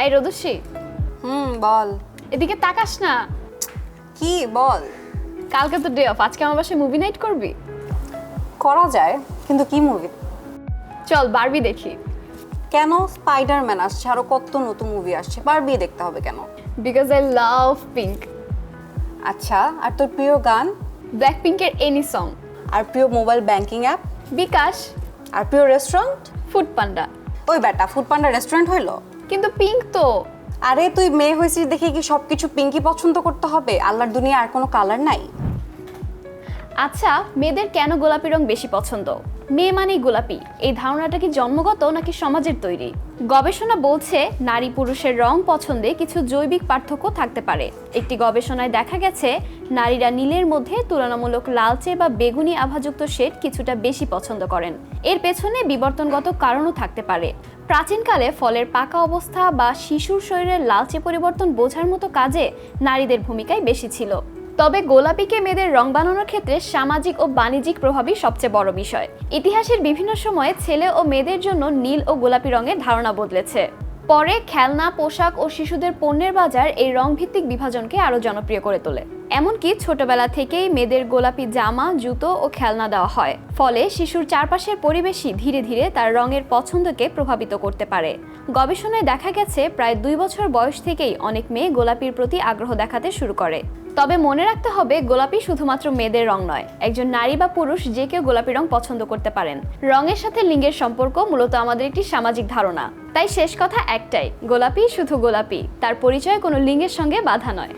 এই রোদস্যি, বল। এদিকে তাকাস না। কি বল? কালকে তো ডে অফ, আজকে আমার বাসায় মুভি নাইট করবি? করা যায়, কিন্তু কি মুভি? চল বারবি দেখি। কেন? স্পাইডারম্যান আসছে, আরো কত নতুন মুভি আসছে, বারবি দেখতে হবে কেন? Because I love pink. আচ্ছা, আর তোর প্রিয় গান? ব্ল্যাক পিঙ্কের এনি সং। আর প্রিয় মোবাইল ব্যাংকিং অ্যাপ? বিকাশ। আর প্রিয় রেস্টুরেন্ট? ফুড পান্ডা। ওই বেটা, ফুড পান্ডা রেস্টুরেন্ট হইলো? কিন্তু পিঙ্ক তো। আরে তুই মেয়ে হয়েছিস দেখে কি সবকিছু পিঙ্কি পছন্দ করতে হবে? আল্লাহর দুনিয়া আর কোনো কালার নাই? আচ্ছা, মেয়েদের কেন গোলাপি রং বেশি পছন্দ? মেয়ে মানেই গোলাপি, এই ধারণাটা কি জন্মগত নাকি সমাজের তৈরি? গবেষণা বলছে নারী পুরুষের রং পছন্দে কিছু জৈবিক পার্থক্য থাকতে পারে। একটি গবেষণায় দেখা গেছে নারীরা নীলের মধ্যে তুলনামূলক লালচে বা বেগুনি আভাযুক্ত শেড কিছুটা বেশি পছন্দ করেন। এর পেছনে বিবর্তনগত কারণও থাকতে পারে। প্রাচীনকালে ফলের পাকা অবস্থা বা শিশুর শরীরের লালচে পরিবর্তন বোঝার মতো কাজে নারীদের ভূমিকাই বেশি ছিল। তবে গোলাপিকে মেয়েদের রং বানানোর ক্ষেত্রে সামাজিক ও বাণিজ্যিক প্রভাবই সবচেয়ে বড় বিষয়। ইতিহাসের বিভিন্ন সময়ে ছেলে ও মেয়েদের জন্য নীল ও গোলাপি রঙের ধারণা বদলেছে। পরে খেলনা, পোশাক ও শিশুদের পণ্যের বাজার এই রংভিত্তিক বিভাজনকে আরও জনপ্রিয় করে তোলে। এমনকি ছোটবেলা থেকেই মেয়েদের গোলাপি জামা, জুতো ও খেলনা দেওয়া হয়। ফলে শিশুর চারপাশের পরিবেশই ধীরে ধীরে তার রঙের পছন্দকে প্রভাবিত করতে পারে। গবেষণায় দেখা গেছে প্রায় 2 বছর বয়স থেকেই অনেক মেয়ে গোলাপির প্রতি আগ্রহ দেখাতে শুরু করে। তবে মনে রাখতে হবে, গোলাপি শুধুমাত্র মেয়েদের রং নয়। একজন নারী বা পুরুষ যে কেউ গোলাপি রং পছন্দ করতে পারেন। রঙের সাথে লিঙ্গের সম্পর্ক মূলত আমাদের একটি সামাজিক ধারণা। তাই শেষ কথা একটাই, গোলাপি শুধু গোলাপি, তার পরিচয় কোনো লিঙ্গের সঙ্গে বাধা নয়।